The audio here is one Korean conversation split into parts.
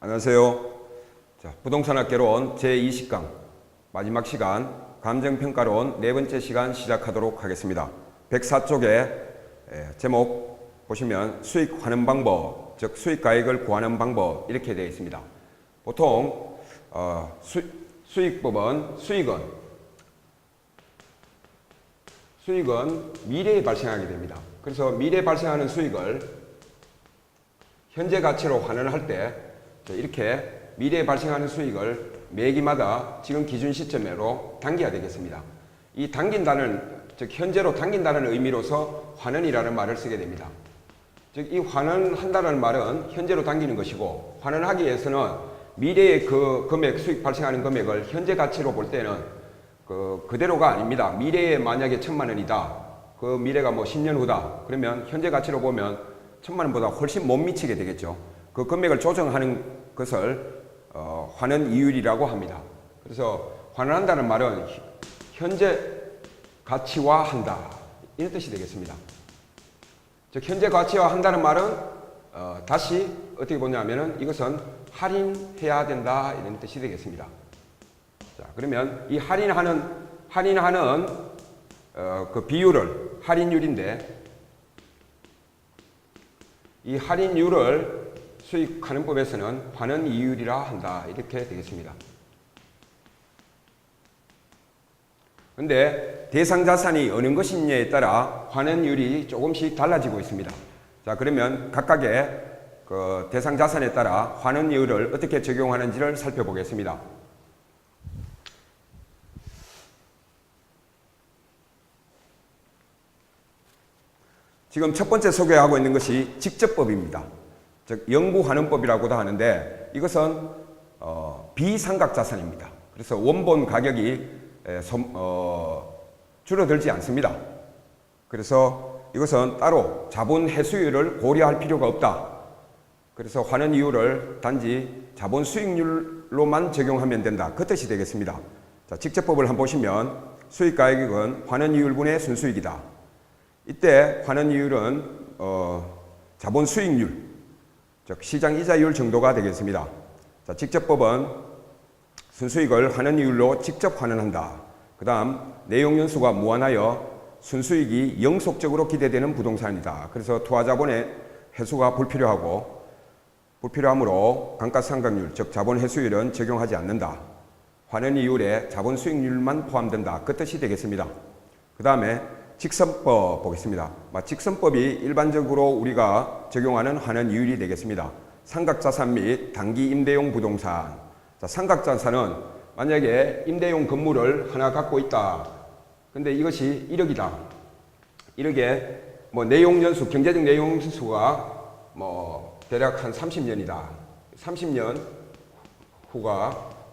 안녕하세요. 자, 부동산학개론 제20강 마지막 시간 감정평가론 네 번째 시간 시작하도록 하겠습니다. 104쪽에 제목 보시면 수익 환원 방법, 즉 수익가액을 구하는 방법 이렇게 되어 있습니다. 보통 수익법은 수익은 미래에 발생하게 됩니다. 그래서 미래에 발생하는 수익을 현재 가치로 환원할 때 이렇게 미래에 발생하는 수익을 매기마다 지금 기준 시점으로 당겨야 되겠습니다. 이 당긴다는, 즉 현재로 당긴다는 의미로서 환원이라는 말을 쓰게 됩니다. 즉 이 환원한다는 말은 현재로 당기는 것이고, 환원하기 위해서는 미래의 그 금액, 수익 발생하는 금액을 현재 가치로 볼 때는 그대로가 아닙니다. 미래에 만약에 1000만 원이다. 그 미래가 뭐 10년 후다. 그러면 현재 가치로 보면 1000만 원보다 훨씬 못 미치게 되겠죠. 그 금액을 조정하는 것을 환원 이율이라고 합니다. 그래서 환원한다는 말은 현재 가치화한다 이런 뜻이 되겠습니다. 즉 현재 가치화한다는 말은 다시 어떻게 보냐면은 이것은 할인해야 된다 이런 뜻이 되겠습니다. 자, 그러면 이 할인하는 그 비율을 할인율인데, 이 할인율을 수익환원법에서는 환원 이율이라 한다 이렇게 되겠습니다. 그런데 대상 자산이 어느 것이냐에 따라 환원율이 조금씩 달라지고 있습니다. 자, 그러면 각각의 그 대상 자산에 따라 환원율을 어떻게 적용하는지를 살펴보겠습니다. 지금 첫 번째 소개하고 있는 것이 직접법입니다. 즉 영구환원법이라고도 하는데, 이것은 비상각자산입니다. 그래서 원본 가격이 줄어들지 않습니다. 그래서 이것은 따로 자본 회수율을 고려할 필요가 없다. 그래서 환원 이율을 단지 자본 수익률로만 적용하면 된다. 그 뜻이 되겠습니다. 자, 직접법을 한번 보시면 수익가액은 환원 이율분의 순수익이다. 이때 환원 이율은 자본 수익률, 즉 시장 이자율 정도가 되겠습니다. 자, 직접법은 순수익을 환원 이율로 직접 환원한다. 그 다음 내용 연수가 무한하여 순수익이 영속적으로 기대되는 부동산이다. 그래서 투하자본의 회수가 불필요하므로 감가상각률, 즉 자본 회수율은 적용하지 않는다. 환원 이율에 자본 수익률만 포함된다. 그 뜻이 되겠습니다. 그 다음에 직선법 보겠습니다. 직선법이 일반적으로 우리가 적용하는 환원 이율이 되겠습니다. 삼각자산 및 단기 임대용 부동산. 자, 삼각자산은 만약에 임대용 건물을 하나 갖고 있다. 근데 이것이 1억이다. 1억에 뭐 내용연수, 경제적 내용연수가 뭐 대략 한 30년이다. 30년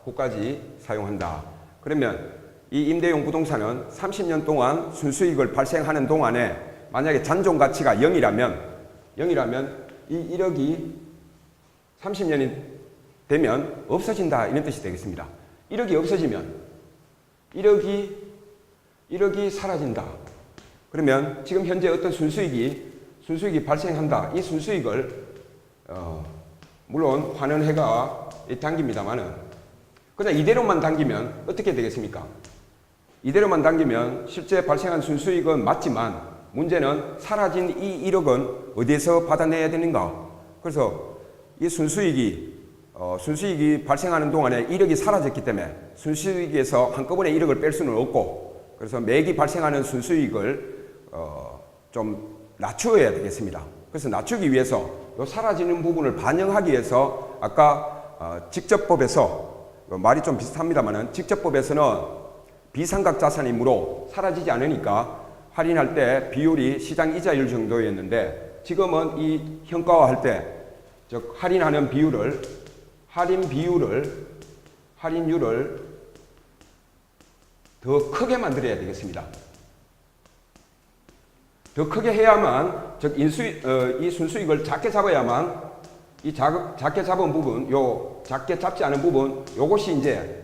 후까지 사용한다. 그러면 이 임대용 부동산은 30년 동안 순수익을 발생하는 동안에 만약에 잔존 가치가 0이라면 이 1억이 30년이 되면 없어진다 이런 뜻이 되겠습니다. 1억이 없어지면 1억이 사라진다. 그러면 지금 현재 어떤 순수익이 발생한다. 이 순수익을 물론 환원해가 당깁니다만은 그냥 이대로만 당기면 어떻게 되겠습니까? 이대로만 당기면 실제 발생한 순수익은 맞지만 문제는 사라진 이 1억은 어디에서 받아내야 되는가? 그래서 이 순수익이 발생하는 동안에 1억이 사라졌기 때문에 순수익에서 한꺼번에 1억을 뺄 수는 없고, 그래서 매기 발생하는 순수익을 좀 낮추어야 되겠습니다. 그래서 낮추기 위해서 이 사라지는 부분을 반영하기 위해서 아까 직접법에서 말이 좀 비슷합니다만은 직접법에서는 비상각자산이므로 사라지지 않으니까 할인할 때 비율이 시장 이자율 정도였는데, 지금은 이 현가화할 때, 즉 할인하는 비율을, 할인율을 더 크게 만들어야 되겠습니다. 더 크게 해야만, 즉 이 순수익을 작게 잡아야만 이 작게 잡은 부분, 작게 잡지 않은 부분, 요것이 이제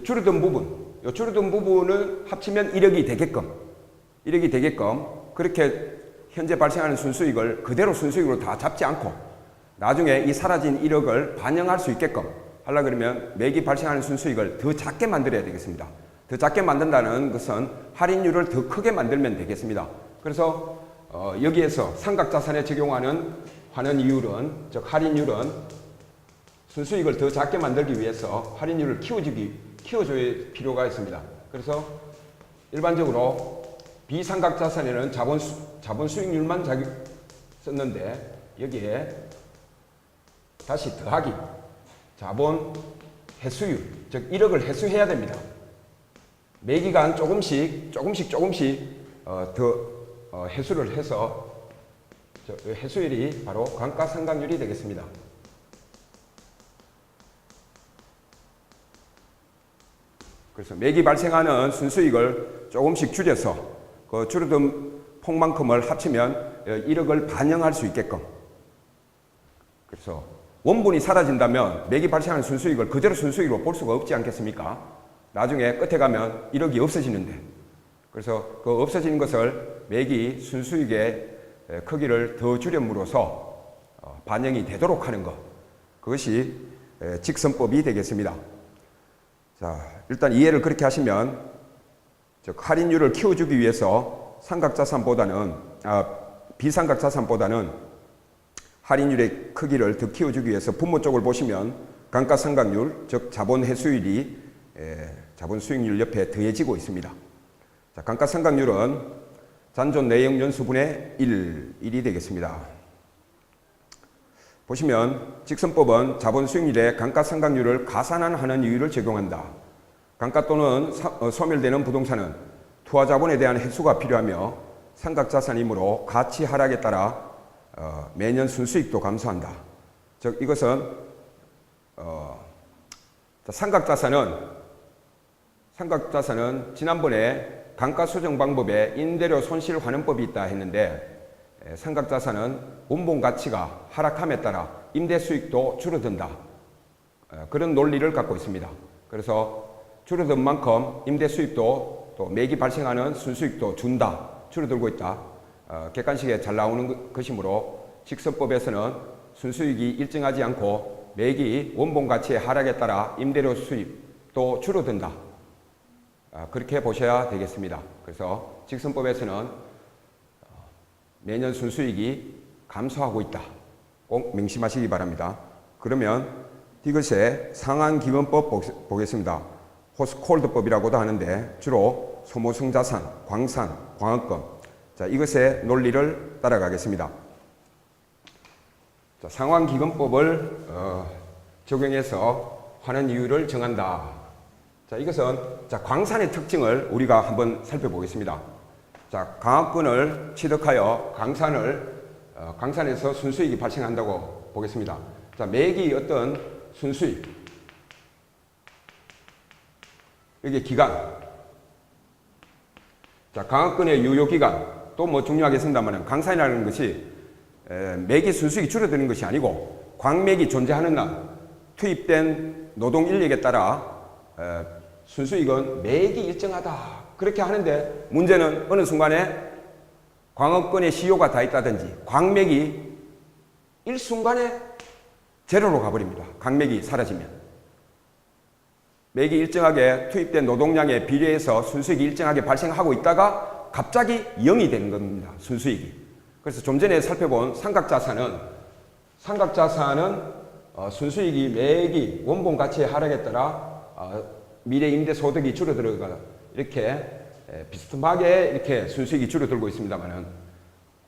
줄어든 부분을 합치면 1억이 되게끔 그렇게 현재 발생하는 순수익을 그대로 순수익으로 다 잡지 않고 나중에 이 사라진 1억을 반영할 수 있게끔 하려 그러면 매기 발생하는 순수익을 더 작게 만들어야 되겠습니다. 더 작게 만든다는 것은 할인율을 더 크게 만들면 되겠습니다. 그래서 여기에서 삼각자산에 적용하는 환원 이율은, 즉 할인율은 순수익을 더 작게 만들기 위해서 할인율을 키워줄 필요가 있습니다. 그래서 일반적으로 비삼각자산에는 자본 수익률만 썼는데 여기에 다시 더하기 자본 회수율, 즉 1억을 회수해야 됩니다. 매기간 조금씩 더 회수를 해서 회수율이 바로 감가상각률이 되겠습니다. 그래서 매기 발생하는 순수익을 조금씩 줄여서 그 줄어든 폭만큼을 합치면 1억을 반영할 수 있게끔. 그래서 원본이 사라진다면 매기 발생하는 순수익을 그대로 순수익으로 볼 수가 없지 않겠습니까? 나중에 끝에 가면 1억이 없어지는데, 그래서 그 없어지는 것을 매기 순수익의 크기를 더 줄여므로써 반영이 되도록 하는 것, 그것이 직선법이 되겠습니다. 자, 일단 이해를 그렇게 하시면, 즉 할인율을 키워주기 위해서 비삼각자산보다는 할인율의 크기를 더 키워주기 위해서 분모 쪽을 보시면 감가상각률, 즉 자본 회수율이 자본 수익률 옆에 더해지고 있습니다. 자, 감가상각률은 잔존 내역 연수분의 1이 되겠습니다. 보시면 직선법은 자본 수익률에 감가상각률을 가산하는 이율을 적용한다. 감가 또는 소멸되는 부동산은 투하자본에 대한 회수가 필요하며 삼각자산이므로 가치 하락에 따라 매년 순수익도 감소한다. 즉 이것은 삼각자산은 지난번에 감가수정 방법에 임대료 손실 환원법이 있다 했는데, 삼각자산은 원본 가치가 하락함에 따라 임대 수익도 줄어든다. 그런 논리를 갖고 있습니다. 그래서 줄어든 만큼 임대 수익도 또 매기 발생하는 순수익도 줄어들고 있다. 객관식에 잘 나오는 것이므로 직선법에서는 순수익이 일정하지 않고 매기 원본 가치의 하락에 따라 임대료 수입도 줄어든다. 그렇게 보셔야 되겠습니다. 그래서 직선법에서는 매년 순수익이 감소하고 있다. 꼭 명심하시기 바랍니다. 그러면 이것의 상환기금법 보겠습니다. 호스콜드법이라고도 하는데 주로 소모성자산, 광산, 광업금, 자, 이것의 논리를 따라가겠습니다. 자, 상환기금법을 적용해서 환원 이율을 정한다. 자, 이것은 광산의 특징을 우리가 한번 살펴보겠습니다. 자, 강압권을 취득하여 강산에서 순수익이 발생한다고 보겠습니다. 자, 매기 어떤 순수익, 이게 기간, 자, 강압권의 유효기간, 또 뭐 중요하게 쓴다면 강산이라는 것이 매기 순수익이 줄어드는 것이 아니고 광맥이 존재하는 날 투입된 노동 인력에 따라 순수익은 매기 일정하다. 그렇게 하는데 문제는 어느 순간에 광업권의 시효가 다 있다든지 광맥이 일순간에 제로로 가버립니다. 광맥이 사라지면. 매기 일정하게 투입된 노동량에 비례해서 순수익이 일정하게 발생하고 있다가 갑자기 0이 되는 겁니다. 순수익이. 그래서 좀 전에 살펴본 삼각자산은 순수익이 매기 원본 가치의 하락에 따라 미래 임대 소득이 줄어들어가 이렇게 비스듬하게 이렇게 순수익이 줄어들고 있습니다만은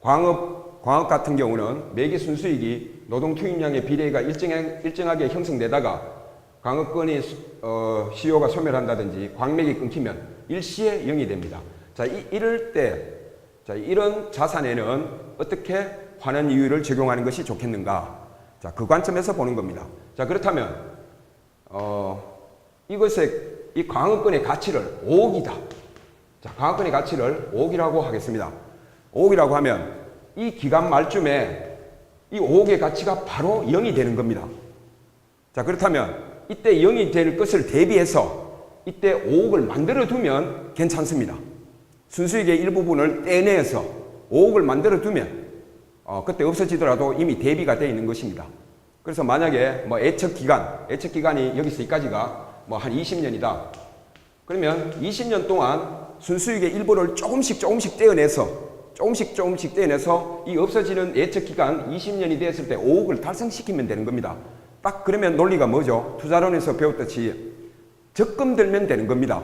광업 같은 경우는 매기 순수익이 노동 투입량의 비례가 일정하게 형성되다가 광업권이 시효가 소멸한다든지 광맥이 끊기면 일시에 0이 됩니다. 자, 이럴 때, 자, 이런 자산에는 어떻게 환원 이율을 적용하는 것이 좋겠는가? 자, 그 관점에서 보는 겁니다. 자, 그렇다면, 이 광업권의 가치를 5억이다. 자, 광업권의 가치를 5억이라고 하겠습니다. 5억이라고 하면 이 기간 말쯤에 이 5억의 가치가 바로 0이 되는 겁니다. 자, 그렇다면 이때 0이 될 것을 대비해서 이때 5억을 만들어 두면 괜찮습니다. 순수익의 일부분을 떼내서 5억을 만들어 두면 그때 없어지더라도 이미 대비가 되어 있는 것입니다. 그래서 만약에 뭐 예측 기간이 여기서 여기까지가 뭐 한 20년이다. 그러면 20년 동안 순수익의 일부를 조금씩 떼어내서 이 없어지는 예측 기간 20년이 되었을 때 5억을 달성시키면 되는 겁니다. 딱 그러면 논리가 뭐죠? 투자론에서 배웠듯이 적금 들면 되는 겁니다.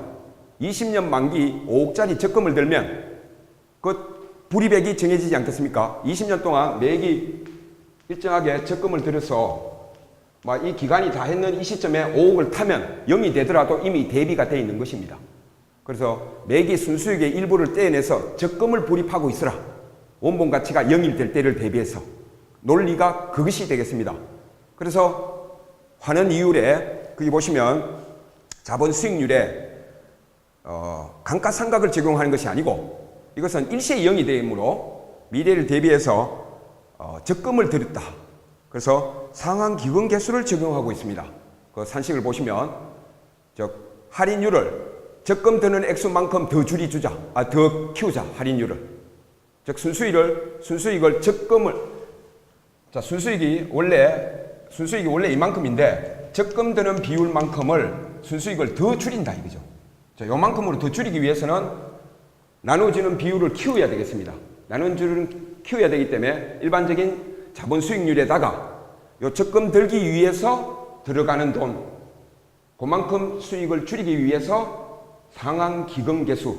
20년 만기 5억짜리 적금을 들면 그 불이백이 정해지지 않겠습니까? 20년 동안 매기 일정하게 적금을 들여서 이 기간이 다 했는 이 시점에 5억을 타면 0이 되더라도 이미 대비가 되어 있는 것입니다. 그래서 매기 순수익의 일부를 떼어내서 적금을 불입하고 있으라. 원본 가치가 0일 될 때를 대비해서 논리가 그것이 되겠습니다. 그래서 환원 이율에 거기 보시면 자본 수익률에 감가상각을 적용하는 것이 아니고 이것은 일시에 0이 되므로 미래를 대비해서 적금을 들였다. 그래서 상한 기금 개수를 적용하고 있습니다. 그 산식을 보시면 할인율을 적금 드는 액수만큼 더 더 키우자. 할인율을. 즉 순수익을 적금을 순수익이 원래 이만큼인데 적금 드는 비율만큼을 순수익을 더 줄인다 이거죠. 요만큼으로 더 줄이기 위해서는 나눠주는 비율을 키워야 되겠습니다. 나눠주는 키워야 되기 때문에 일반적인 자본 수익률에다가 요 적금 들기 위해서 들어가는 돈 그만큼 수익을 줄이기 위해서 상한 기금 개수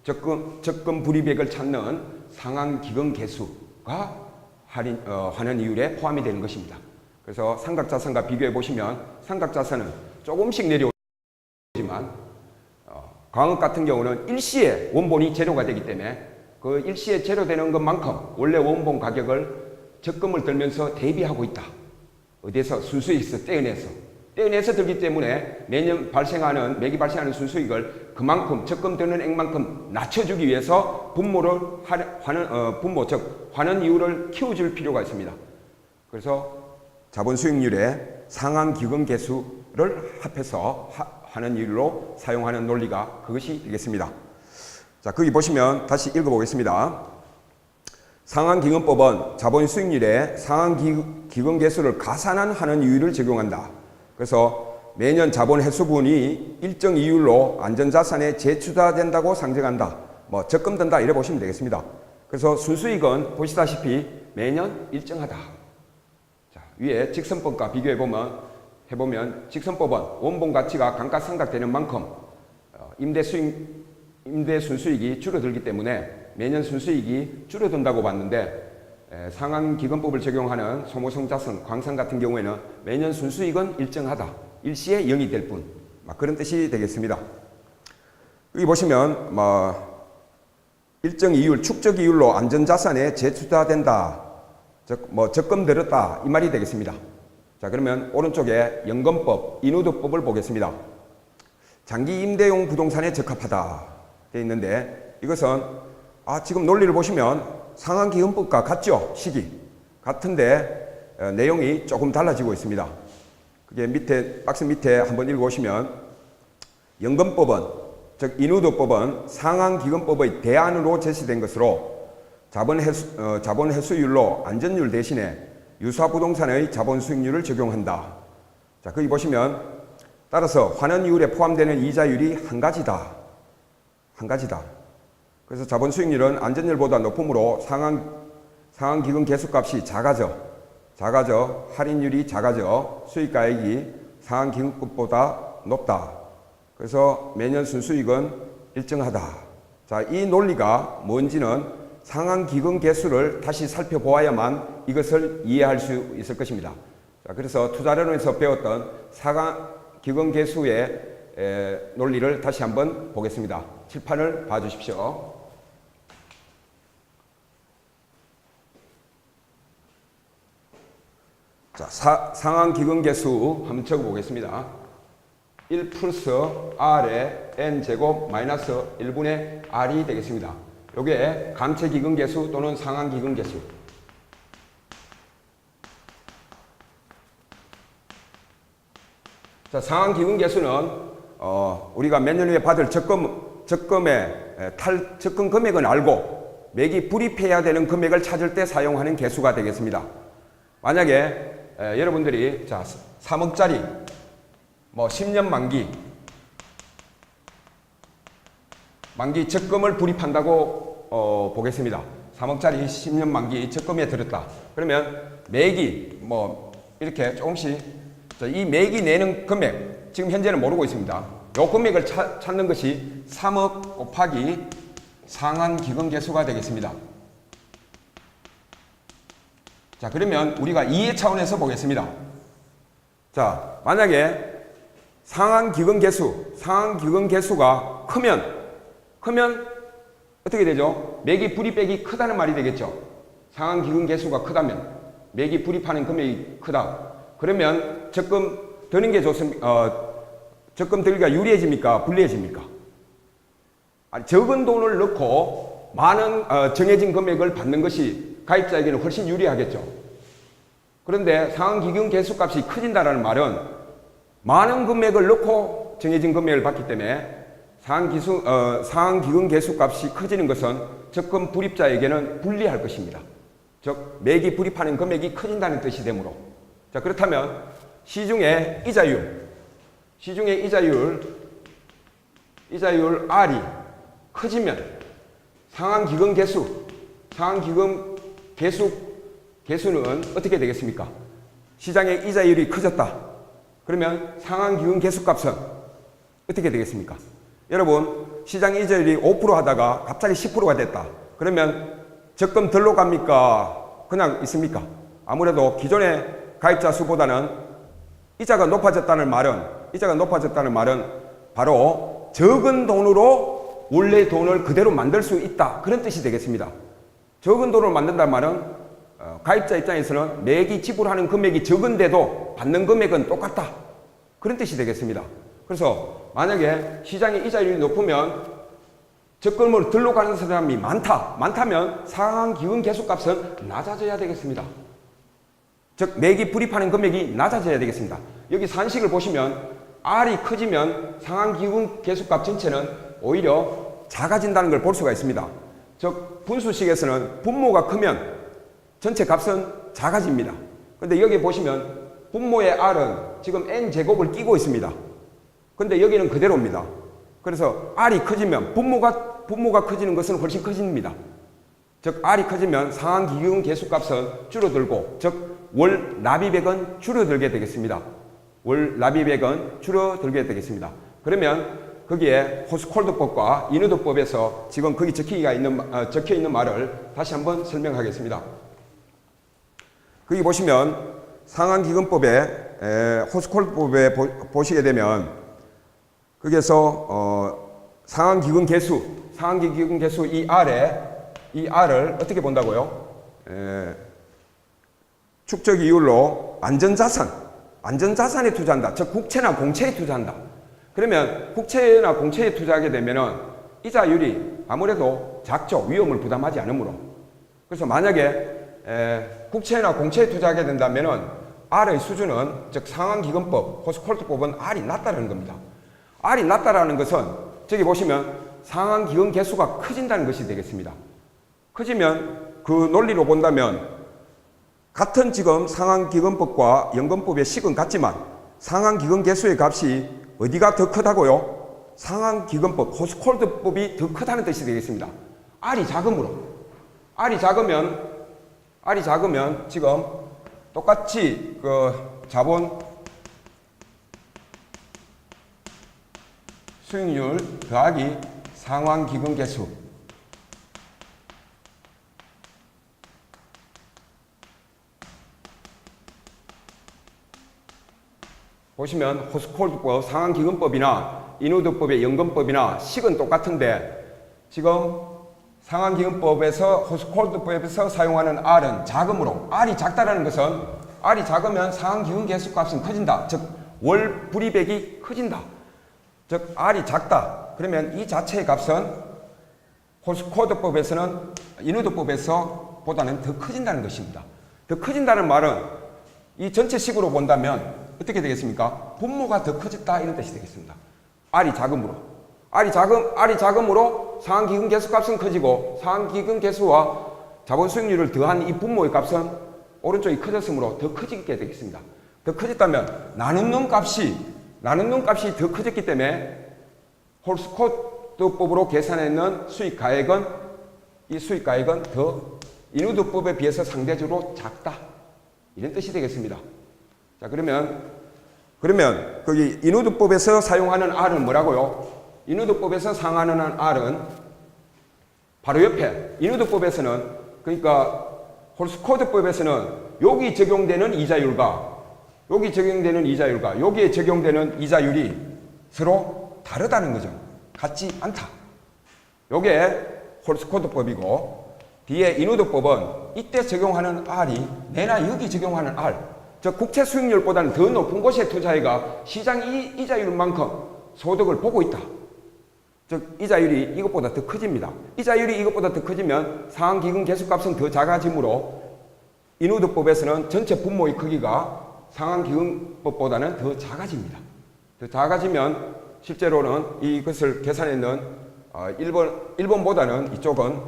적금 불이백을 찾는 상한 기금 개수가 환원 이율에 포함이 되는 것입니다. 그래서 삼각자산과 비교해 보시면 삼각자산은 조금씩 내려오지만 광업 같은 경우는 일시에 원본이 제로가 되기 때문에 그 일시에 제로되는 것만큼 원래 원본 가격을 적금을 들면서 대비하고 있다. 어디에서? 순수익에서 떼어내서 들기 때문에 매년 매기 발생하는 순수익을 그만큼 적금 드는 액만큼 낮춰주기 위해서 환원 이율을 키워줄 필요가 있습니다. 그래서 자본 수익률에 상한 기금 개수를 합해서 환원 이율로 사용하는 논리가 그것이 되겠습니다. 자, 거기 보시면 다시 읽어보겠습니다. 상한기금법은 자본 수익률에 상한기금 개수를 가산한 환원 이율을 적용한다. 그래서 매년 자본 회수분이 일정 이율로 안전자산에 재투자된다고 상정한다. 적금 든다 이래 보시면 되겠습니다. 그래서 순수익은 보시다시피 매년 일정하다. 자, 위에 직선법과 비교해보면 직선법은 원본 가치가 감가상각되는 만큼 임대 순수익이 줄어들기 때문에 매년 순수익이 줄어든다고 봤는데 상한기금법을 적용하는 소모성자산, 광산 같은 경우에는 매년 순수익은 일정하다. 일시에 0이 될 뿐. 그런 뜻이 되겠습니다. 여기 보시면 일정 이율, 축적 이율로 안전자산에 재투자된다. 즉 적금 들었다 이 말이 되겠습니다. 자, 그러면 오른쪽에 연금법, 인후도법을 보겠습니다. 장기 임대용 부동산에 적합하다 되어 있는데 이것은 지금 논리를 보시면 상한기금법과 같죠? 시기 같은데 내용이 조금 달라지고 있습니다. 그게 박스 밑에 한번 읽어보시면 연금법은 즉 인후도법은 상한기금법의 대안으로 제시된 것으로 자본 회수율로 안전율 대신에 유사부동산의 자본 수익률을 적용한다. 자, 거기 보시면 따라서 환원 이율에 포함되는 이자율이 한 가지다. 그래서 자본 수익률은 안전율보다 높으므로 상한기금 개수값이 작아져 할인율이 작아져 수익가액이 상한기금법보다 높다. 그래서 매년 순수익은 일정하다. 자, 이 논리가 뭔지는 상한기금 개수를 다시 살펴보아야만 이것을 이해할 수 있을 것입니다. 자, 그래서 투자론에서 배웠던 상한기금 개수의 논리를 다시 한번 보겠습니다. 칠판을 봐주십시오. 자, 상한기금 개수 한번 적어보겠습니다. 1 플러스 R의 N제곱 마이너스 1분의 R이 되겠습니다. 요게 감채기금 개수 또는 상한기금 개수. 자, 상한기금 개수는 우리가 몇 년 후에 받을 적금 금액은 알고 매기 불입해야 되는 금액을 찾을 때 사용하는 개수가 되겠습니다. 만약에 여러분들이 자 3억짜리 뭐 10년 만기 적금을 불입한다고 보겠습니다. 3억짜리 10년 만기 적금에 들었다. 그러면 매기 뭐 이렇게 조금씩 이 매기 내는 금액 지금 현재는 모르고 있습니다. 요 금액을 찾는 것이 3억 곱하기 상한 기금 개수가 되겠습니다. 자, 그러면 우리가 이해 차원에서 보겠습니다. 자, 만약에 상한 기금 개수가 크면 어떻게 되죠? 매기 불입액이 크다는 말이 되겠죠. 상한 기금 개수가 크다면 매기 불입하는 금액이 크다. 그러면 적금 드는 게 좋습니까? 적금 들기가 유리해집니까? 불리해집니까? 적은 돈을 넣고 많은 정해진 금액을 받는 것이 가입자에게는 훨씬 유리하겠죠. 그런데 상한 기금 개수값이 커진다는 말은 많은 금액을 넣고 정해진 금액을 받기 때문에 상한 기금 개수값이 커지는 것은 적금 불입자에게는 불리할 것입니다. 즉 매기 불입하는 금액이 커진다는 뜻이 되므로 자 그렇다면 시중에 이자율 R이 커지면 상한 기금 개수는 어떻게 되겠습니까? 시장의 이자율이 커졌다. 그러면 상한 기금 개수값은 어떻게 되겠습니까? 여러분 시장의 이자율이 5% 하다가 갑자기 10%가 됐다. 그러면 적금 덜로 갑니까? 그냥 있습니까? 아무래도 기존의 가입자 수보다는 이자가 높아졌다는 말은 바로 적은 돈으로 원래 돈을 그대로 만들 수 있다. 그런 뜻이 되겠습니다. 적은 돈을 만든다는 말은 가입자 입장에서는 매기 지불하는 금액이 적은데도 받는 금액은 똑같다. 그런 뜻이 되겠습니다. 그래서 만약에 시장의 이자율이 높으면 적금으로 들러 가는 사람이 많다면 상한 기금 개수값은 낮아져야 되겠습니다. 즉 매기 불입하는 금액이 낮아져야 되겠습니다. 여기 산식을 보시면 R이 커지면 상한 기금 개수값 전체는 오히려 작아진다는 걸 볼 수가 있습니다. 즉 분수식에서는 분모가 크면 전체 값은 작아집니다. 그런데 여기 보시면 분모의 R은 지금 N제곱을 끼고 있습니다. 근데 여기는 그대로입니다. 그래서 R이 커지면 분모가 커지는 것은 훨씬 커집니다. 즉 R이 커지면 상한 기금 개수값은 줄어들고 즉 월 납입액은 줄어들게 되겠습니다. 그러면 거기에 호스콜드법과 이누드법에서 지금 거기 적혀 있는 말을 다시 한번 설명하겠습니다. 거기 보시면 상한기금법에 호스콜드법에 보시게 되면 거기에서 상한기금 개수 이 R을 어떻게 본다고요? 축적 이율로 안전자산에 투자한다. 즉 국채나 공채에 투자한다. 그러면 국채나 공채에 투자하게 되면은 이자율이 아무래도 작죠. 위험을 부담하지 않으므로. 그래서 만약에 국채나 공채에 투자하게 된다면은 R의 수준은 즉 상한기금법, 호스콜드법은 R이 낮다는 겁니다. R이 낮다라는 것은 저기 보시면 상한기금 개수가 커진다는 것이 되겠습니다. 커지면 그 논리로 본다면 같은 지금 상한기금법과 연금법의 식은 같지만 상한기금 개수의 값이 어디가 더 크다고요? 상한기금법, 호스콜드법이 더 크다는 뜻이 되겠습니다. R이 작으면 지금 똑같이 그 자본 수익률 더하기 상환기금 개수 보시면 호스콜드법, 상환기금법이나 이누드법의 연금법이나 식은 똑같은데 지금 상환기금법에서 호스콜드법에서 사용하는 R은 작음으로 R이 작다라는 것은 R이 작으면 상환기금 개수값은 커진다. 즉 월 불이백이 커진다. 즉 R이 작다. 그러면 이 자체의 값은 호스콜드법에서는 이누드법에서 보다는 더 커진다는 것입니다. 더 커진다는 말은 이 전체식으로 본다면 어떻게 되겠습니까? 분모가 더 커졌다 이런 뜻이 되겠습니다. R이 작음으로 상한기금 개수값은 커지고 상한기금 개수와 자본 수익률을 더한 이 분모의 값은 오른쪽이 커졌으므로 더 커지게 되겠습니다. 더 커졌다면 나누는 값이 더 커졌기 때문에 홀스코드법으로 계산했는 수익가액은 이 수익가액은 더 인후두법에 비해서 상대적으로 작다. 이런 뜻이 되겠습니다. 자, 그러면 거기 인후두법에서 사용하는 R은 뭐라고요? 인후두법에서 사용하는 R은 바로 옆에 인후두법에서는 그러니까 홀스코드법에서는 여기 적용되는 이자율과 여기에 적용되는 이자율이 서로 다르다는 거죠. 같지 않다. 요게 홀스코드법이고 뒤에 인후두법은 이때 적용하는 R이 내나 여기 적용하는 R 즉 국채 수익률보다는 더 높은 곳에 투자해가 시장 이자율만큼 소득을 보고 있다. 즉 이자율이 이것보다 더 커집니다. 이자율이 이것보다 더 커지면 상한기금 개수값은 더 작아지므로 인후두법에서는 전체 분모의 크기가 상한기금법보다는 더 작아집니다. 더 작아지면 실제로는 이것을 계산했는 일본보다는 이쪽은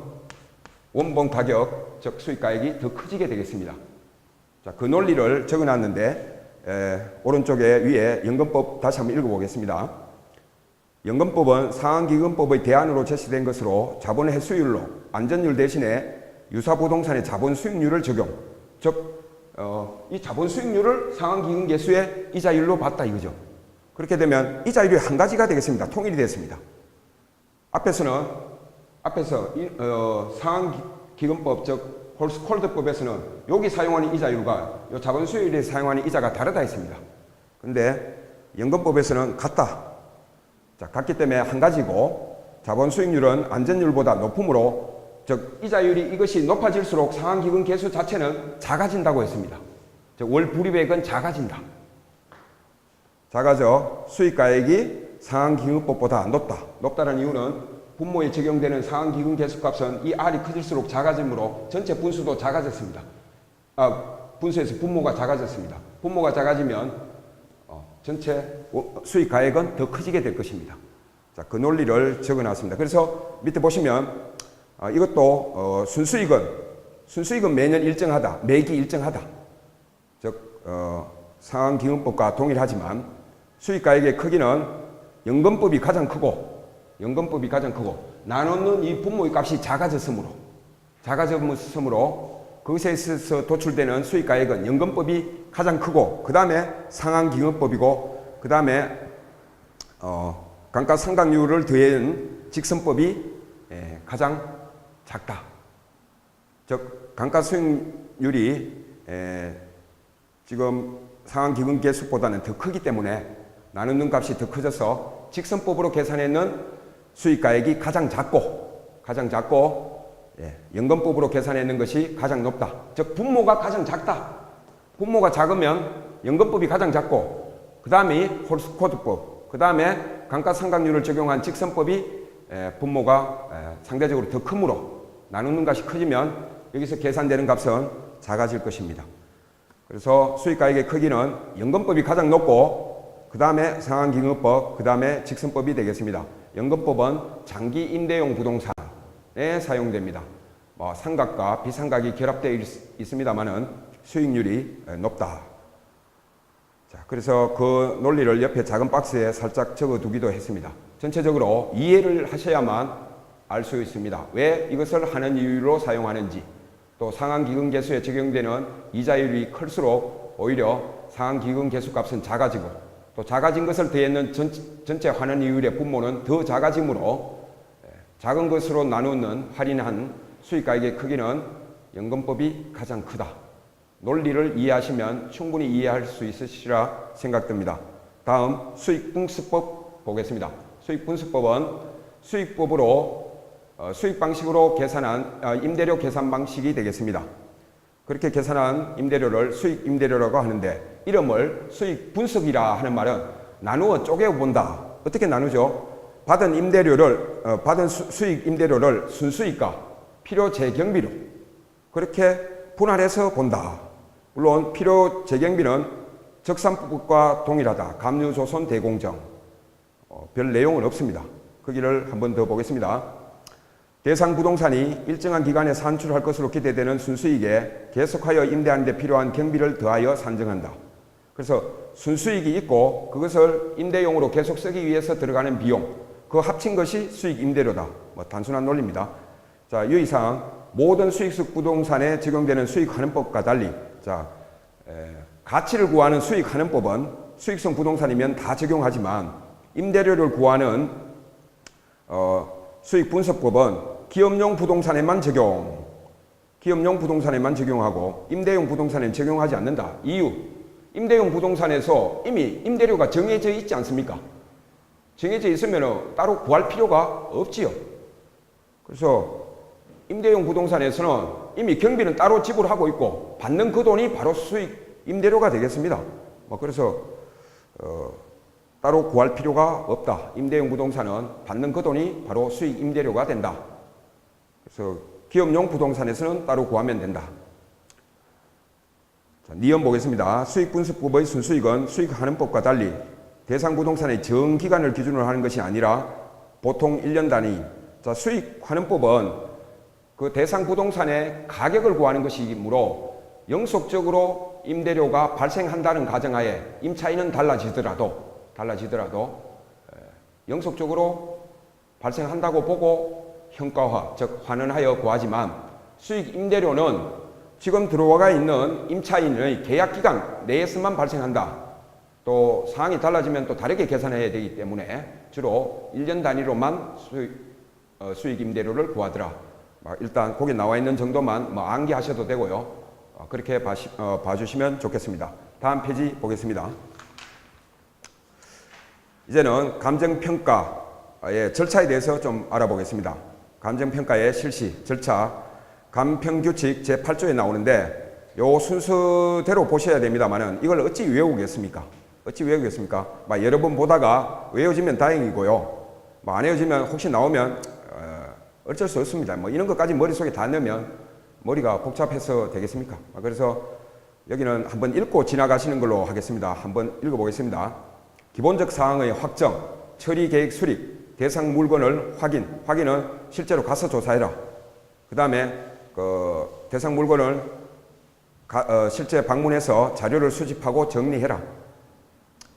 원본 가격, 즉 수익가액이 더 커지게 되겠습니다. 자, 그 논리를 적어놨는데 오른쪽에 위에 연금법 다시 한번 읽어보겠습니다. 연금법은 상한기금법의 대안으로 제시된 것으로 자본 회수율로 안전율 대신에 유사부동산의 자본 수익률을 적용. 즉 이 자본 수익률을 상한기금 개수의 이자율로 봤다 이거죠. 그렇게 되면 이자율이 한 가지가 되겠습니다. 통일이 됐습니다. 앞에서 상한기금법 즉 홀스코드법에서는 여기 사용하는 이자율과 이 자본 수익률에 사용하는 이자가 다르다 했습니다. 그런데 연금법에서는 같다. 자, 같기 때문에 한 가지고 자본 수익률은 안전율보다 높으므로 즉 이자율이 이것이 높아질수록 상한기금 개수 자체는 작아진다고 했습니다. 즉 월 불이익은 작아진다. 작아져 수익가액이 상한기금법보다 높다. 높다는 이유는 분모에 적용되는 상한기금 개수값은 이 R이 커질수록 작아지므로 전체 분수도 작아졌습니다. 분수에서 분모가 작아졌습니다. 분모가 작아지면 전체 수익가액은 더 커지게 될 것입니다. 자, 그 논리를 적어놨습니다. 그래서 밑에 보시면 이것도 순수익은 매년 일정하다, 매기 일정하다. 즉 상한기금법과 동일하지만 수익가액의 크기는 연금법이 가장 크고 나누는 이 분모의 값이 작아졌으므로 그것에 있어서 도출되는 수익가액은 연금법이 가장 크고 그 다음에 상한기금법이고 그 다음에 감가상각률을 더한 직선법이 가장 작다. 즉 감가수익률이 지금 상한기금 개수보다는 더 크기 때문에 나누는 값이 더 커져서 직선법으로 계산했는 수익가액이 가장 작고 연금법으로 계산했는 것이 가장 높다. 즉 분모가 가장 작다. 분모가 작으면 연금법이 가장 작고 그 다음이 홀스코드법 그 다음에 감가상각률을 적용한 직선법이 분모가 상대적으로 더 크므로 나누는 값이 커지면 여기서 계산되는 값은 작아질 것입니다. 그래서 수익가액의 크기는 연금법이 가장 높고 그 다음에 상한기금법 그 다음에 직선법이 되겠습니다. 연금법은 장기 임대용 부동산에 사용됩니다. 상각과 비상각이 결합되어 있습니다만은 수익률이 높다. 자, 그래서 그 논리를 옆에 작은 박스에 살짝 적어두기도 했습니다. 전체적으로 이해를 하셔야만 알 수 있습니다. 왜 이것을 하는 이유로 사용하는지, 또 상한기금 개수에 적용되는 이자율이 클수록 오히려 상한기금 개수값은 작아지고 또 작아진 것을 더했는 전체 환원 이율의 분모는 더 작아지므로 작은 것으로 나누는 할인한 수익가액의 크기는 연금법이 가장 크다. 논리를 이해하시면 충분히 이해할 수 있으시리라 생각됩니다. 다음 수익분수법 보겠습니다. 수익분수법은 수익법으로 수익 방식으로 계산한 임대료 계산 방식이 되겠습니다. 그렇게 계산한 임대료를 수익 임대료라고 하는데 이름을 수익 분석이라 하는 말은 나누어 쪼개어 본다. 어떻게 나누죠? 받은 수익 임대료를 순수익과 필요 재경비로 그렇게 분할해서 본다. 물론 필요 재경비는 적산법과 동일하다. 감유조선 대공정 별 내용은 없습니다. 거기를 한 번 더 보겠습니다. 대상 부동산이 일정한 기간에 산출할 것으로 기대되는 순수익에 계속하여 임대하는 데 필요한 경비를 더하여 산정한다. 그래서 순수익이 있고 그것을 임대용으로 계속 쓰기 위해서 들어가는 비용, 그 합친 것이 수익 임대료다. 뭐 단순한 논리입니다. 자, 유의사항, 모든 수익성 부동산에 적용되는 수익환원법과 달리 가치를 구하는 수익환원법은 수익성 부동산이면 다 적용하지만 임대료를 구하는 수익분석법은 기업용 부동산에만 적용하고 임대용 부동산에는 적용하지 않는다. 이유, 임대용 부동산에서 이미 임대료가 정해져 있지 않습니까? 정해져 있으면 따로 구할 필요가 없지요. 그래서 임대용 부동산에서는 이미 경비는 따로 지불하고 있고 받는 그 돈이 바로 수익 임대료가 되겠습니다. 그래서 따로 구할 필요가 없다. 임대용 부동산은 받는 그 돈이 바로 수익 임대료가 된다. 그래서 기업용 부동산에서는 따로 구하면 된다. 자, 니은 보겠습니다. 수익분석법의 순수익은 수익환원법과 달리 대상 부동산의 정기간을 기준으로 하는 것이 아니라 보통 1년 단위. 자, 수익환원법은 그 대상 부동산의 가격을 구하는 것이므로 영속적으로 임대료가 발생한다는 가정하에 임차인은 달라지더라도 영속적으로 발생한다고 보고 현가화, 즉 환원하여 구하지만 수익 임대료는 지금 들어와 있는 임차인의 계약기간 내에서만 발생한다. 또 상황이 달라지면 또 다르게 계산해야 되기 때문에 주로 1년 단위로만 수익 임대료를 구하더라. 일단 거기 나와 있는 정도만 암기하셔도 되고요. 그렇게 봐주시면 좋겠습니다. 다음 페이지 보겠습니다. 이제는 감정평가의 절차에 대해서 좀 알아보겠습니다. 감정평가의 실시, 절차, 감평규칙 제8조에 나오는데 요 순서대로 보셔야 됩니다만은 이걸 어찌 외우겠습니까? 여러 번 보다가 외워지면 다행이고요. 안 외워지면 혹시 나오면 어쩔 수 없습니다. 이런 것까지 머릿속에 다 넣으면 머리가 복잡해서 되겠습니까? 그래서 여기는 한번 읽고 지나가시는 걸로 하겠습니다. 한번 읽어보겠습니다. 기본적 사항의 확정, 처리 계획 수립, 대상 물건을 확인은 실제로 가서 조사해라. 그 다음에 대상 물건을 실제 방문해서 자료를 수집하고 정리해라.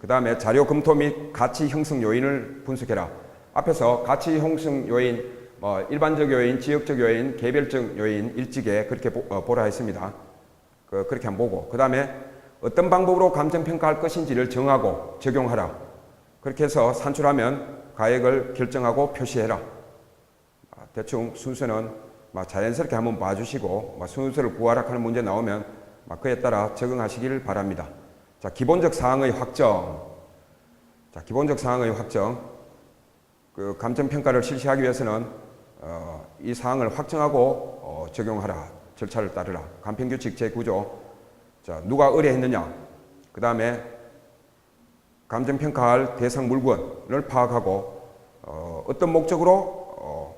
그 다음에 자료 검토 및 가치 형성 요인을 분석해라. 앞에서 가치 형성 요인, 일반적 요인, 지역적 요인, 개별적 요인, 일찍에 그렇게 보라 했습니다. 그렇게 한번 보고, 그 다음에 어떤 방법으로 감정평가할 것인지를 정하고 적용하라. 그렇게 해서 산출하면 가액을 결정하고 표시해라. 대충 순서는 자연스럽게 한번 봐주시고 순서를 구하라 하는 문제 나오면 그에 따라 적응하시기를 바랍니다. 자, 기본적 사항의 확정. 그 감정평가를 실시하기 위해서는 이 사항을 확정하고 적용하라. 절차를 따르라. 감평규칙 제9조. 자, 누가 의뢰했느냐. 그 다음에 감정평가할 대상 물건을 파악하고 어떤 목적으로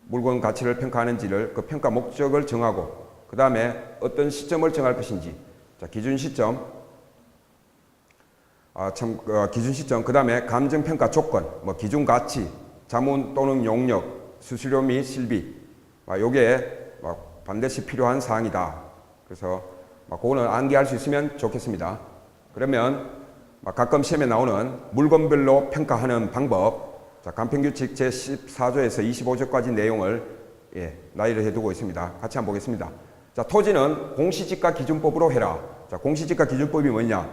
물건 가치를 평가하는지를 그 평가 목적을 정하고 그 다음에 어떤 시점을 정할 것인지. 자, 기준 시점. 기준 시점. 그 다음에 감정평가 조건, 기준 가치, 자문 또는 용역, 수수료 및 실비. 요게 반드시 필요한 사항이다. 그래서 그거는 암기할 수 있으면 좋겠습니다. 그러면 가끔 시험에 나오는 물건별로 평가하는 방법. 자, 감평규칙 제14조에서 25조까지 내용을 나열을 해두고 있습니다. 같이 한번 보겠습니다. 자, 토지는 공시지가 기준법으로 해라. 자, 공시지가 기준법이 뭐냐?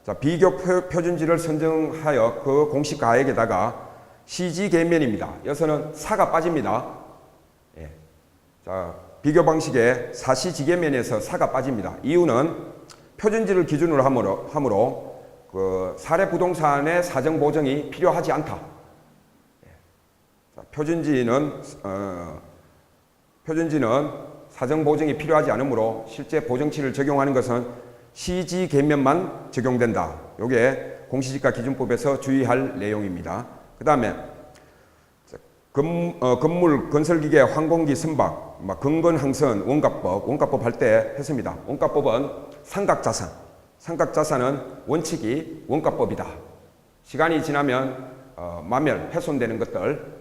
자, 비교 표준지를 선정하여 그 공시가액에다가 시지계면입니다. 여기서는 사가 빠집니다. 자, 비교 방식에 사시지계면에서 사가 빠집니다. 이유는 표준지를 기준으로 함으로 그 사례 부동산의 사정 보정이 필요하지 않다. 자, 표준지는 사정 보정이 필요하지 않으므로 실제 보정치를 적용하는 것은 시지계면만 적용된다. 요게 공시지가 기준법에서 주의할 내용입니다. 그 다음에 건물, 건설기계, 황공기, 선박, 근건항선, 원가법 할 때 했습니다. 원가법은 삼각자산은 원칙이 원가법이다. 시간이 지나면 마멸, 훼손되는 것들,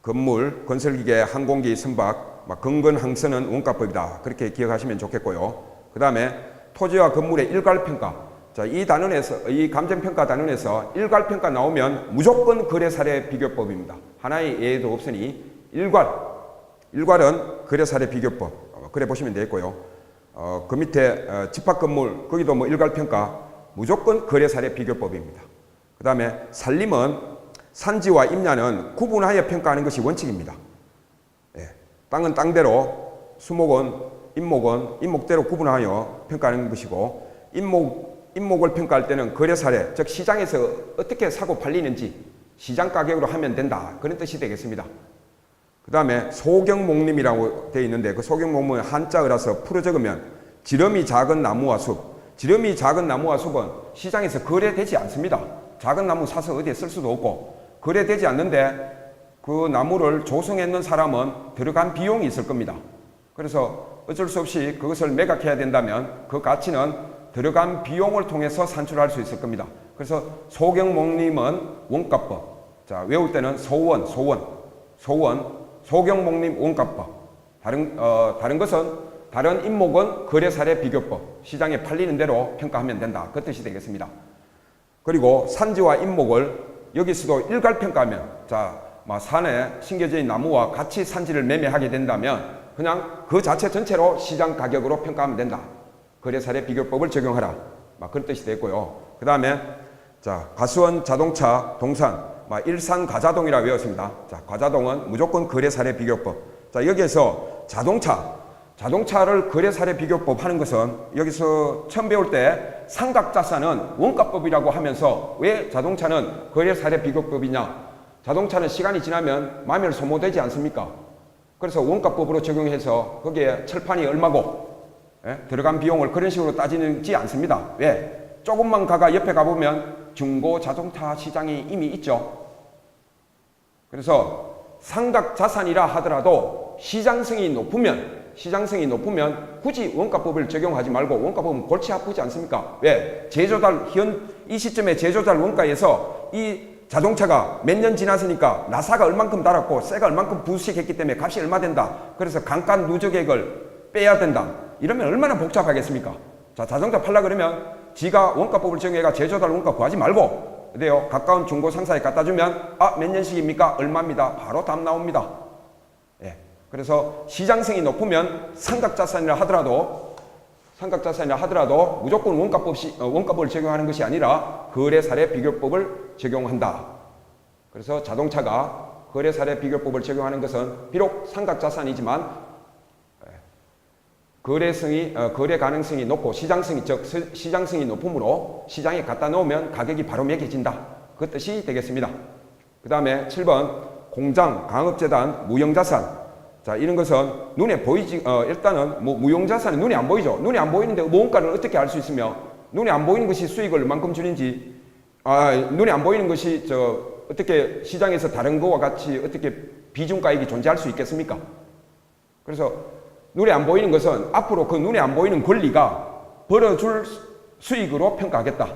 건물, 건설기계, 항공기, 선박, 근근항선은 원가법이다. 그렇게 기억하시면 좋겠고요. 그 다음에 토지와 건물의 일괄평가. 자, 이 단원에서, 이 감정평가 단원에서 일괄평가 나오면 무조건 거래사례 비교법입니다. 하나의 예도 없으니 일괄은 거래사례 비교법. 그래 보시면 되겠고요. 그 밑에 집합건물, 거기도 뭐 일괄평가, 무조건 거래사례 비교법입니다. 그 다음에 산림은 산지와 임야는 구분하여 평가하는 것이 원칙입니다. 예, 땅은 땅대로, 수목은 임목대로 구분하여 평가하는 것이고, 임목을 평가할 때는 거래사례, 즉 시장에서 어떻게 사고 팔리는지 시장 가격으로 하면 된다. 그런 뜻이 되겠습니다. 그 다음에 소경목림이라고 되어 있는데 그 소경목림은 한자어라서 풀어 적으면 지름이 작은 나무와 숲. 지름이 작은 나무와 숲은 시장에서 거래되지 않습니다. 작은 나무 사서 어디에 쓸 수도 없고 거래되지 않는데 그 나무를 조성했는 사람은 들어간 비용이 있을 겁니다. 그래서 어쩔 수 없이 그것을 매각해야 된다면 그 가치는 들어간 비용을 통해서 산출할 수 있을 겁니다. 그래서 소경목림은 원가법. 자, 외울 때는 소경목림 원가법. 다른 것은 다른 임목은 거래사례 비교법. 시장에 팔리는 대로 평가하면 된다. 그 뜻이 되겠습니다. 그리고 산지와 임목을 여기서도 일괄평가하면, 자, 산에 심겨져 있는 나무와 같이 산지를 매매하게 된다면 그냥 그 자체 전체로 시장 가격으로 평가하면 된다. 거래사례 비교법을 적용하라. 그런 뜻이 되겠고요. 그 다음에 자, 가수원, 자동차, 동산, 일산 가자동이라 외웠습니다. 자, 가자동은 무조건 거래사례 비교법. 자, 여기에서 자동차를 거래사례 비교법 하는 것은 여기서 처음 배울 때 삼각자산은 원가법이라고 하면서 왜 자동차는 거래사례 비교법이냐? 자동차는 시간이 지나면 마멸 소모되지 않습니까? 그래서 원가법으로 적용해서 거기에 철판이 얼마고 들어간 비용을 그런 식으로 따지지 않습니다. 왜? 조금만 옆에 가보면 중고 자동차 시장이 이미 있죠. 그래서 삼각자산이라 하더라도 시장성이 높으면 굳이 원가법을 적용하지 말고 원가법은 골치 아프지 않습니까? 왜? 이 시점에 제조달 원가에서 이 자동차가 몇 년 지났으니까 나사가 얼만큼 달았고 쇠가 얼만큼 부식했기 때문에 값이 얼마 된다. 그래서 강가 누적액을 빼야 된다. 이러면 얼마나 복잡하겠습니까? 자, 자동차 팔라 그러면 지가 원가법을 적용해가 제조달 원가 구하지 말고 어때요? 가까운 중고 상사에 갖다 주면 몇 년씩입니까? 얼마입니다. 바로 답 나옵니다. 예. 그래서 시장성이 높으면 삼각자산이라 하더라도 무조건 원가법을 적용하는 것이 아니라 거래사례 비교법을 적용한다. 그래서 자동차가 거래사례 비교법을 적용하는 것은 비록 삼각자산이지만 거래 가능성이 높고 시장성이 높으므로 시장에 갖다 놓으면 가격이 바로 매겨진다. 그 뜻이 되겠습니다. 그 다음에 7번 공장, 강업재단, 무형자산. 자, 이런 것은 눈에 보이지, 일단은 무형자산은 눈에 안 보이죠. 눈에 안 보이는데 원가를 어떻게 알 수 있으며 눈에 안 보이는 것이 수익을 얼만큼 주는지, 눈에 안 보이는 것이 어떻게 시장에서 다른 거와 같이 어떻게 비중가액이 존재할 수 있겠습니까? 그래서 눈에 안 보이는 것은 앞으로 그 눈에 안 보이는 권리가 벌어줄 수익으로 평가하겠다.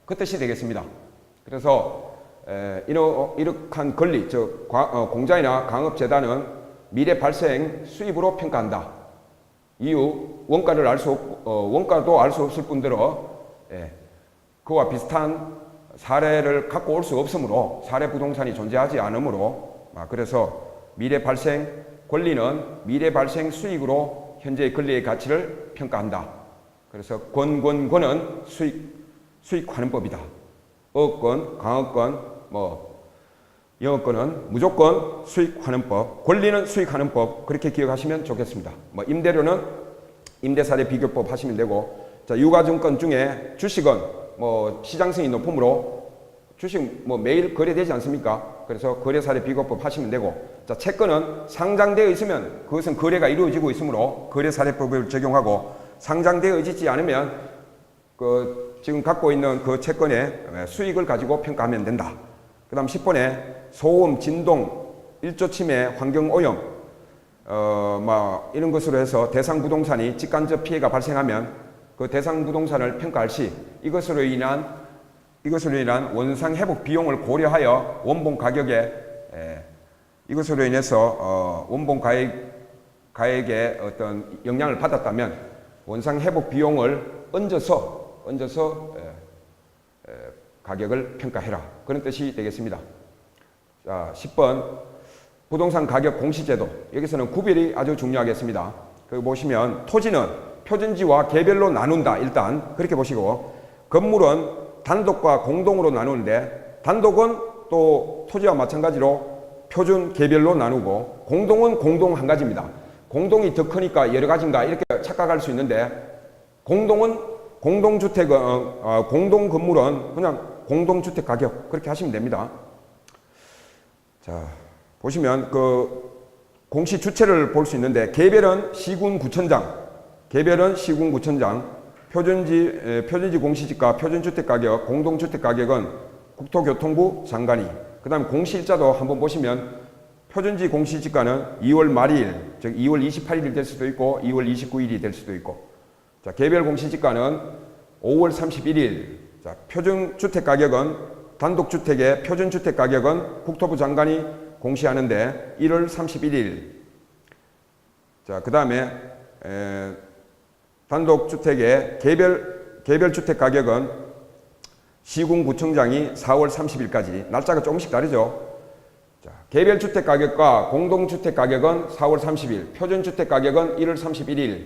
그 뜻이 되겠습니다. 그래서 이러한 권리, 즉 공장이나 강업재단은 미래 발생 수입으로 평가한다. 이유, 원가도 알 수 없을 뿐더러 그와 비슷한 사례를 갖고 올 수 없으므로 사례 부동산이 존재하지 않으므로 그래서 미래 발생 권리는 미래 발생 수익으로 현재의 권리의 가치를 평가한다. 그래서 권은 수익하는 법이다. 어권, 강업권, 영업권은 무조건 수익하는 법, 권리는 수익하는 법, 그렇게 기억하시면 좋겠습니다. 임대료는 임대사례 비교법 하시면 되고, 자, 유가증권 중에 주식은 시장성이 높으므로 주식 매일 거래되지 않습니까? 그래서 거래사례 비교법 하시면 되고, 자, 채권은 상장되어 있으면 그것은 거래가 이루어지고 있으므로 거래사례법을 적용하고, 상장되어 있지 않으면 지금 갖고 있는 그 채권의 수익을 가지고 평가하면 된다. 그 다음 10번에 소음, 진동, 일조 침해, 환경오염, 이런 것으로 해서 대상 부동산이 직간접 피해가 발생하면 그 대상 부동산을 평가할 시 이것으로 인한 원상 회복 비용을 고려하여 원본 가격에 이것으로 인해서 원본 가액의 어떤 영향을 받았다면 원상 회복 비용을 얹어서 가격을 평가해라. 그런 뜻이 되겠습니다. 자, 10번 부동산 가격 공시제도. 여기서는 구별이 아주 중요하겠습니다. 그 보시면 토지는 표준지와 개별로 나눈다. 일단 그렇게 보시고, 건물은 단독과 공동으로 나누는데 단독은 또 토지와 마찬가지로 표준 개별로 나누고, 공동은 공동 한 가지입니다. 공동이 더 크니까 여러 가지인가 이렇게 착각할 수 있는데, 공동은 공동주택은 공동 건물은 그냥 공동주택 가격 그렇게 하시면 됩니다. 자, 보시면 그 공시 주체를 볼 수 있는데, 개별은 시군구청장, 표준지 공시지가, 표준주택 가격, 공동주택 가격은 국토교통부 장관이. 그 다음에 공시일자도 한번 보시면 표준지 공시지가는 2월 말일, 즉 2월 28일이 될 수도 있고 2월 29일이 될 수도 있고, 자, 개별 공시지가는 5월 31일. 자, 표준주택 가격은 단독주택의 표준주택 가격은 국토부 장관이 공시하는데 1월 31일. 자, 그 다음에 단독주택의 개별주택 가격은 시군구청장이 4월 30일까지. 날짜가 조금씩 다르죠. 자, 개별주택 가격과 공동주택 가격은 4월 30일, 표준주택 가격은 1월 31일.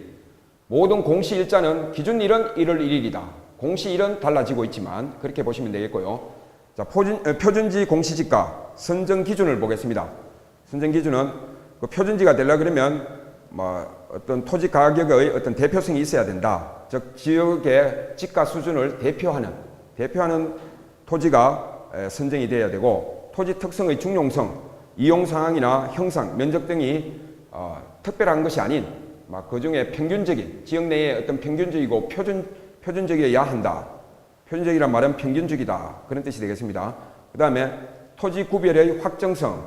모든 공시일자는 기준일은 1월 1일이다. 공시일은 달라지고 있지만 그렇게 보시면 되겠고요. 자, 표준지 공시지가 선정 기준을 보겠습니다. 선정 기준은 그 표준지가 되려 그러면 어떤 토지 가격의 어떤 대표성이 있어야 된다. 즉 지역의 지가 수준을 대표하는 토지가 선정이 되어야 되고, 토지 특성의 중용성, 이용 상황이나 형상, 면적 등이 특별한 것이 아닌 그 중에 평균적인, 지역 내에 어떤 평균적이고 표준적이어야 한다. 표준적이란 말은 평균적이다. 그런 뜻이 되겠습니다. 그 다음에 토지 구별의 확정성.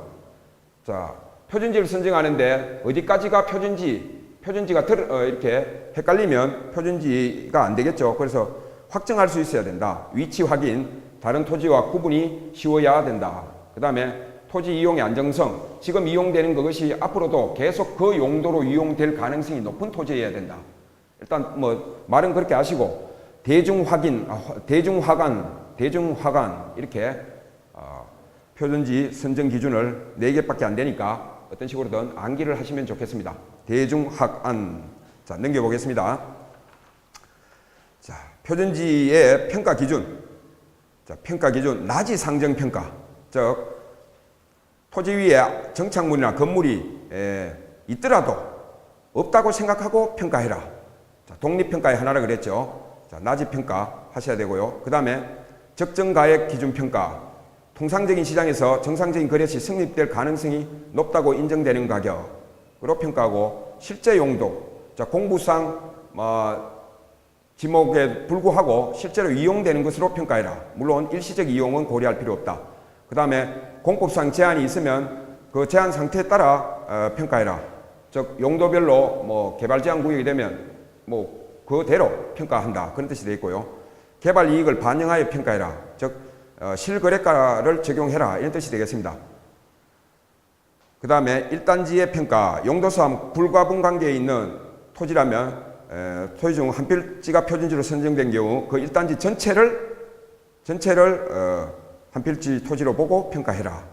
자, 표준지를 선정하는데 어디까지가 표준지가 이렇게 헷갈리면 표준지가 안 되겠죠. 그래서 확정할 수 있어야 된다. 위치 확인, 다른 토지와 구분이 쉬워야 된다. 그 다음에 토지 이용의 안정성, 지금 이용되는 그것이 앞으로도 계속 그 용도로 이용될 가능성이 높은 토지여야 된다. 일단 말은 그렇게 하시고, 대중화관 이렇게 표준지 선정 기준을 4개밖에 안 되니까 어떤 식으로든 암기를 하시면 좋겠습니다. 대중화관. 자, 넘겨보겠습니다. 자, 표준지의 평가 기준. 자, 평가 기준, 낮이 상정 평가. 즉 토지 위에 정착물이나 건물이 있더라도 없다고 생각하고 평가해라. 자, 독립평가의 하나라 그랬죠. 자, 낮이 평가 하셔야 되고요. 그 다음에 적정가액 기준 평가. 통상적인 시장에서 정상적인 거래시 성립될 가능성이 높다고 인정되는 가격으로 평가하고, 실제 용도. 자, 공부상 지목에 불구하고 실제로 이용되는 것으로 평가해라. 물론 일시적 이용은 고려할 필요 없다. 그 다음에 공법상 제한이 있으면 그 제한 상태에 따라 평가해라. 즉 용도별로 개발 제한 구역이 되면 그대로 평가한다. 그런 뜻이 되어 있고요. 개발 이익을 반영하여 평가해라. 즉 실거래가를 적용해라. 이런 뜻이 되겠습니다. 그 다음에 1단지의 평가. 용도상 불가분 관계에 있는 토지라면 토지 중 한 필지가 표준지로 선정된 경우 그 1단지 전체를 한 필지 토지로 보고 평가해라.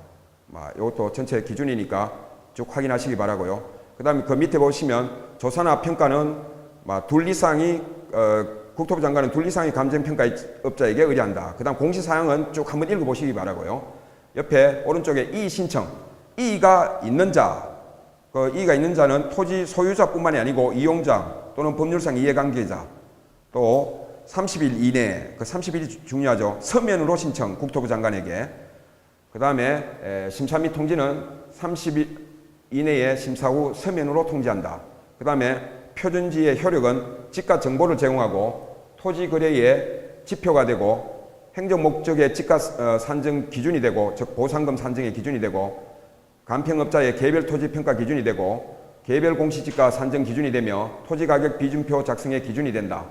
이것도 전체 기준이니까 쭉 확인하시기 바라고요. 그 다음에 그 밑에 보시면 조사나 평가는 둘 이상이 국토부 장관은 둘 이상의 감정평가업자에게 의뢰한다. 그 다음 공시사항은 쭉 한번 읽어보시기 바라고요. 옆에 오른쪽에 이의 신청. 이의가 있는 자. 그 이의가 있는 자는 토지 소유자뿐만이 아니고 이용자 또는 법률상 이해관계자, 또 30일 이내, 그 30일이 중요하죠. 서면으로 신청, 국토부 장관에게. 그 다음에 심사 및 통지는 30일 이내에 심사 후 서면으로 통지한다. 그 다음에 표준지의 효력은 지가 정보를 제공하고 토지 거래의 지표가 되고 행정 목적의 지가 산정 기준이 되고, 즉 보상금 산정의 기준이 되고, 간평업자의 개별 토지 평가 기준이 되고, 개별 공시지가 산정 기준이 되며 토지 가격 비준표 작성의 기준이 된다.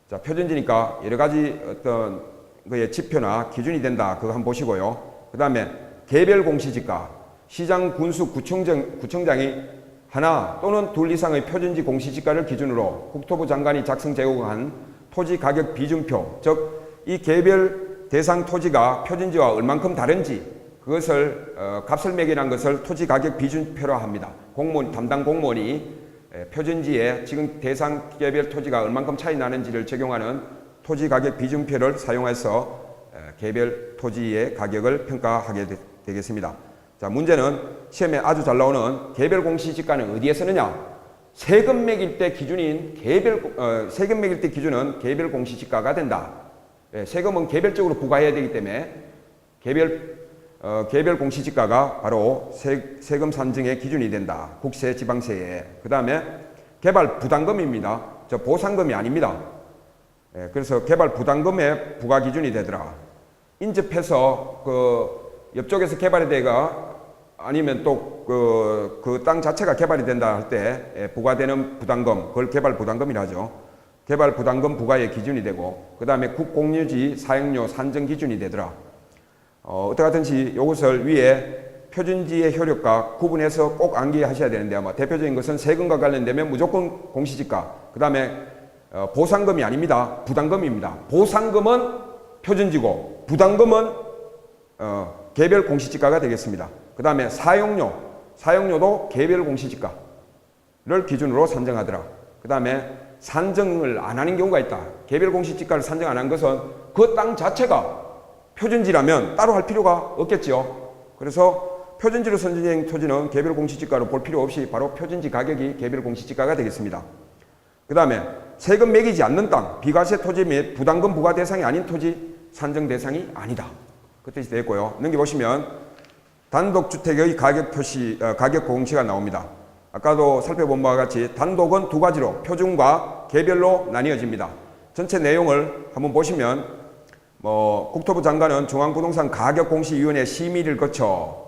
자, 표준지니까 여러 가지 어떤 그의 지표나 기준이 된다. 그거 한번 보시고요. 그 다음에 개별 공시지가. 시장, 군수, 구청장이 하나 또는 둘 이상의 표준지 공시지가를 기준으로 국토부 장관이 작성 제공한 토지 가격 비준표, 즉 이 개별 대상 토지가 표준지와 얼만큼 다른지 그것을 값을 매긴한 것을 토지 가격 비준표라 합니다. 담당 공무원이 표준지에 지금 대상 개별 토지가 얼만큼 차이 나는지를 적용하는 토지 가격 비준표를 사용해서 개별 토지의 가격을 평가하게 되겠습니다. 자, 문제는 시험에 아주 잘 나오는 개별 공시지가는 어디에 쓰느냐? 세금 매길 때 기준인 세금 매길 때 기준은 개별 공시지가가 된다. 세금은 개별적으로 부과해야 되기 때문에 개별 공시지가가 바로 세금 산정의 기준이 된다. 국세, 지방세에. 그 다음에 개발 부담금입니다. 저 보상금이 아닙니다. 그래서 개발 부담금의 부과 기준이 되더라. 인접해서 옆쪽에서 개발이 되가 아니면 또 그 땅 자체가 개발이 된다 할 때 부과되는 부담금, 그걸 개발 부담금이라 하죠. 개발 부담금 부과의 기준이 되고, 그 다음에 국공유지 사용료 산정 기준이 되더라. 어떡하든지 이것을 위에 표준지의 효력과 구분해서 꼭 암기하셔야 되는데, 아마 대표적인 것은 세금과 관련되면 무조건 공시지가, 그 다음에 보상금이 아닙니다. 부담금입니다. 보상금은 표준지고 부담금은 개별 공시지가가 되겠습니다. 그 다음에 사용료도 개별 공시지가를 기준으로 산정하더라. 그 다음에 산정을 안 하는 경우가 있다. 개별 공시지가를 산정 안 한 것은 그 땅 자체가 표준지라면 따로 할 필요가 없겠지요. 그래서 표준지로 선정된 토지는 개별 공시지가로 볼 필요 없이 바로 표준지 가격이 개별 공시지가가 되겠습니다. 그 다음에 세금 매기지 않는 땅, 비과세 토지 및 부담금 부과 대상이 아닌 토지 산정 대상이 아니다. 그 뜻이 되겠고요. 넘겨보시면 단독주택의 가격 공시가 나옵니다. 아까도 살펴본 바와 같이 단독은 두 가지로 표준과 개별로 나뉘어집니다. 전체 내용을 한번 보시면 국토부 장관은 중앙부동산 가격공시위원회 심의를 거친다.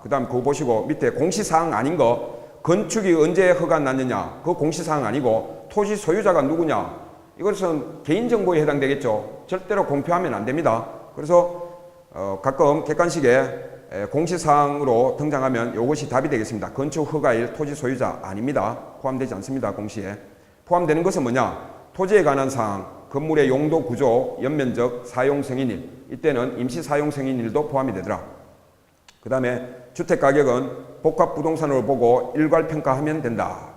그 다음 그거 보시고 밑에 공시사항 아닌 거 건축이 언제 허가 났느냐 그 공시사항 아니고 토지 소유자가 누구냐 이것은 개인정보에 해당되겠죠. 절대로 공표하면 안 됩니다. 그래서 가끔 객관식에 공시사항으로 등장하면 이것이 답이 되겠습니다. 건축허가일 토지 소유자 아닙니다. 포함되지 않습니다. 공시에. 포함되는 것은 뭐냐? 토지에 관한 사항, 건물의 용도 구조, 연면적, 사용승인일. 이때는 임시사용승인일도 포함이 되더라. 그 다음에 주택가격은 복합부동산으로 보고 일괄평가하면 된다.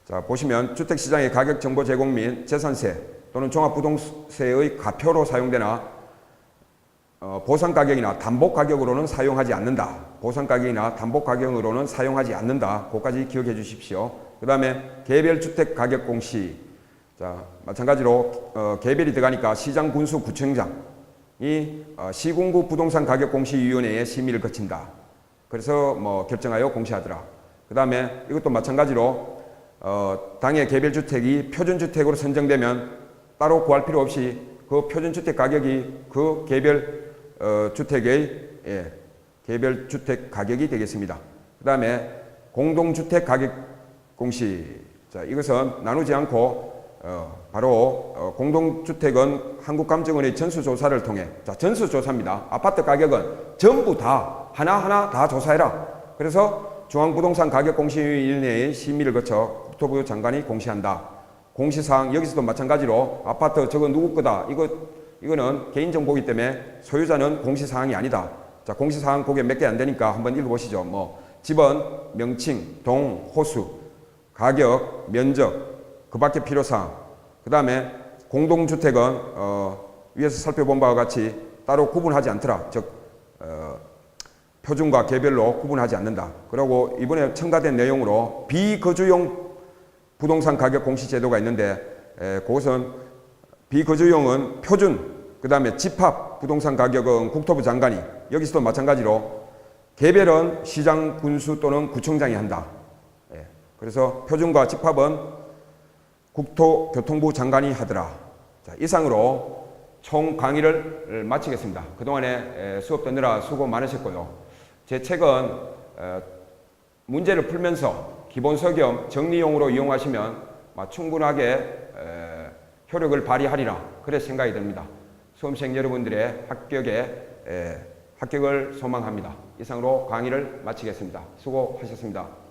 자, 보시면 주택시장의 가격정보 제공 및 재산세 또는 종합부동세의 가표로 사용되나 보상가격이나 담보가격으로는 사용하지 않는다. 보상가격이나 담보가격으로는 사용하지 않는다. 그것까지 기억해 주십시오. 그 다음에 개별주택 가격 공시. 자, 마찬가지로 개별이 들어가니까 시장, 군수, 구청장이 시군구 부동산 가격 공시위원회에 심의를 거친다. 그래서 결정하여 공시하더라. 그 다음에 이것도 마찬가지로 당의 개별주택이 표준주택으로 선정되면 따로 구할 필요 없이 그 표준주택 가격이 그 개별 주택의 개별주택 가격이 되겠습니다. 그 다음에 공동주택 가격 공시. 자, 이것은 나누지 않고 바로 공동주택은 한국감정원의 전수조사를 통해, 자, 전수조사입니다. 아파트 가격은 전부 다 하나하나 다 조사해라. 그래서 중앙부동산 가격공시위원회의 심의를 거쳐 국토부 장관이 공시한다. 공시사항 여기서도 마찬가지로 아파트 저거 누구 거다 이거는 개인정보이기 때문에 소유자는 공시사항이 아니다. 자, 공시사항 그게 몇 개 안 되니까 한번 읽어보시죠. 집은 명칭, 동, 호수, 가격, 면적, 그 밖에 필요사항. 그 다음에 공동주택은 위에서 살펴본 바와 같이 따로 구분하지 않더라. 즉 표준과 개별로 구분하지 않는다. 그리고 이번에 첨가된 내용으로 비거주용 부동산 가격 공시 제도가 있는데 그것은 비거주용은 표준, 그 다음에 집합 부동산 가격은 국토부 장관이, 여기서도 마찬가지로 개별은 시장, 군수 또는 구청장이 한다. 그래서 표준과 집합은 국토교통부 장관이 하더라. 자, 이상으로 총 강의를 마치겠습니다. 그동안에 수업 듣느라 수고 많으셨고요. 제 책은 문제를 풀면서 기본서 겸 정리용으로 이용하시면 충분하게 효력을 발휘하리라 그래 생각이 듭니다. 수험생 여러분들의 합격을 소망합니다. 이상으로 강의를 마치겠습니다. 수고하셨습니다.